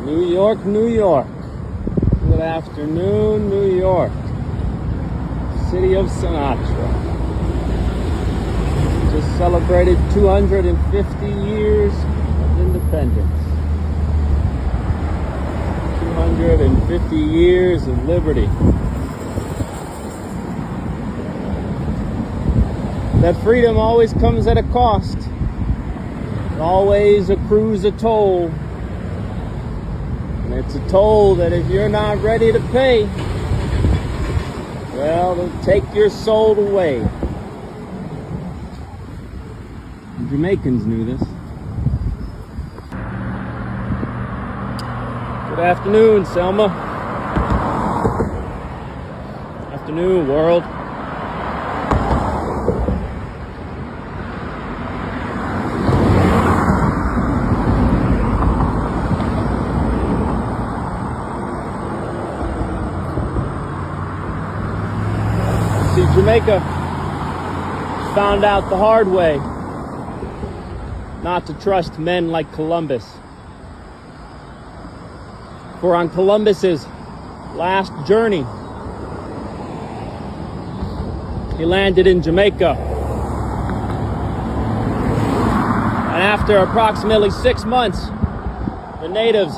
New York, New York. Good afternoon, New York. City of Sinatra. Just celebrated 250 years of independence. 250 years of liberty. That freedom always comes at a cost. It always accrues a toll. And it's a toll that if you're not ready to pay, well, it'll take your soul away. The Jamaicans knew this. Good afternoon, Selma. Afternoon, world. Jamaica found out the hard way not to trust men like Columbus. For on Columbus's last journey, he landed in Jamaica. And after approximately 6 months, the natives,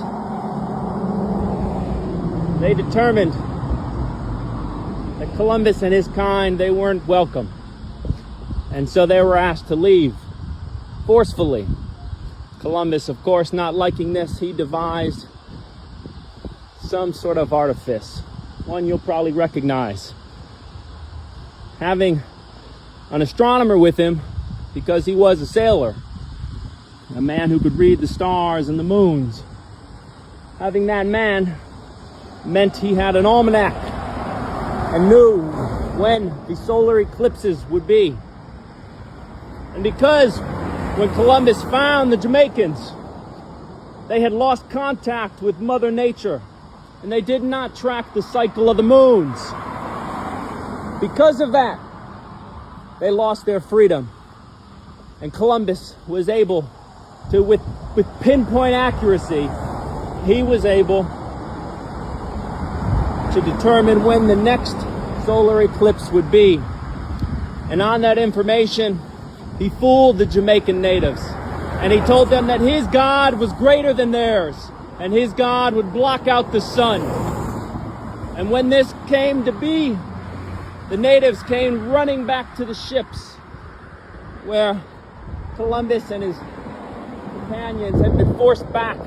they determined that Columbus and his kind, they weren't welcome. And so they were asked to leave forcefully. Columbus, of course, not liking this, he devised some sort of artifice, one you'll probably recognize. Having an astronomer with him, because he was a sailor, a man who could read the stars and the moons. Having that man meant he had an almanac and knew when the solar eclipses would be. And because when Columbus found the Jamaicans, they had lost contact with Mother Nature, and they did not track the cycle of the moons. Because of that, they lost their freedom. And Columbus was able to, with pinpoint accuracy, he was able to determine when the next solar eclipse would be. And on that information, he fooled the Jamaican natives. And he told them that his God was greater than theirs, and his God would block out the sun. And when this came to be, the natives came running back to the ships where Columbus and his companions had been forced back.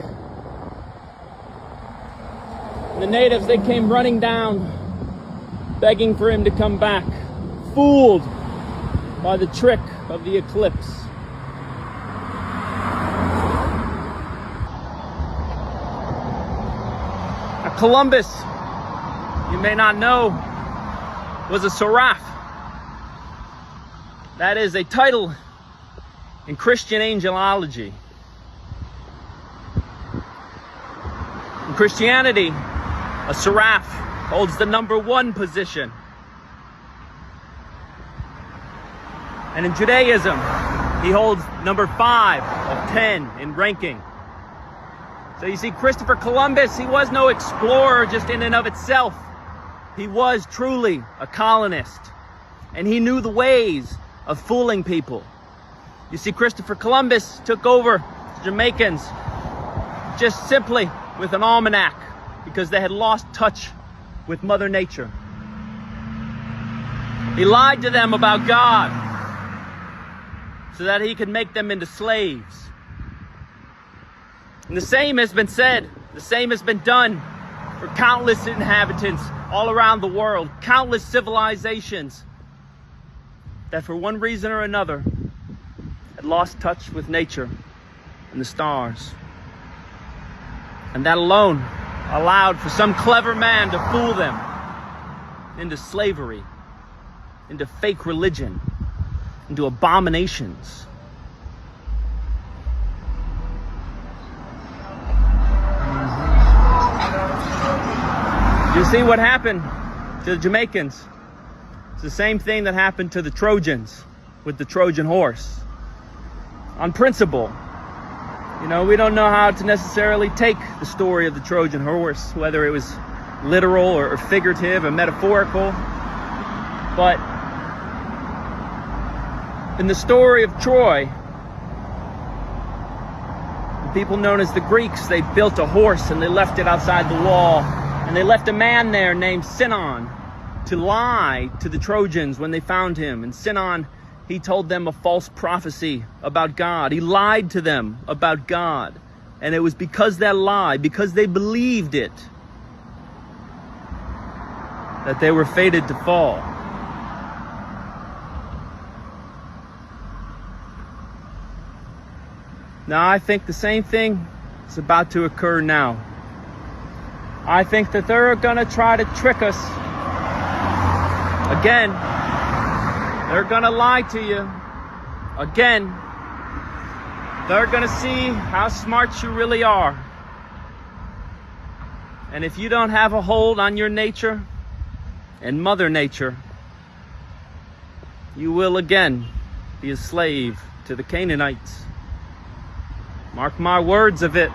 The natives, they came running down, begging for him to come back, fooled by the trick of the eclipse. Now, Columbus, you may not know, was a seraph. That is a title in Christian angelology. In Christianity, a seraph holds the number 1 position. And in Judaism, he holds number 5 of 10 in ranking. So you see, Christopher Columbus, he was no explorer just in and of itself. He was truly a colonist. And he knew the ways of fooling people. You see, Christopher Columbus took over the Jamaicans just simply with an almanac, because they had lost touch with Mother Nature. He lied to them about God so that he could make them into slaves. And the same has been said, the same has been done for countless inhabitants all around the world, countless civilizations that for one reason or another had lost touch with nature and the stars. And that alone allowed for some clever man to fool them into slavery, into fake religion, into abominations. You see what happened to the Jamaicans? It's the same thing that happened to the Trojans with the Trojan horse. On principle, You know, we don't know how to necessarily take the story of the Trojan horse, whether it was literal or figurative or metaphorical. But in the story of Troy, the people known as the Greeks, they built a horse and they left it outside the wall. And they left a man there named Sinon to lie to the Trojans when they found him. And Sinon, he told them a false prophecy about God. He lied to them about God. And it was because that lie, because they believed it, that they were fated to fall. Now, I think the same thing is about to occur now. I think that they're going to try to trick us. Again, they're going to lie to you. Again, they're going to see how smart you really are. And if you don't have a hold on your nature and Mother Nature, you will again be a slave to the Canaanites. Mark my words of it.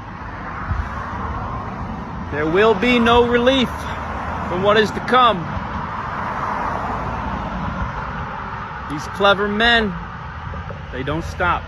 There will be no relief from what is to come. These clever men, they don't stop.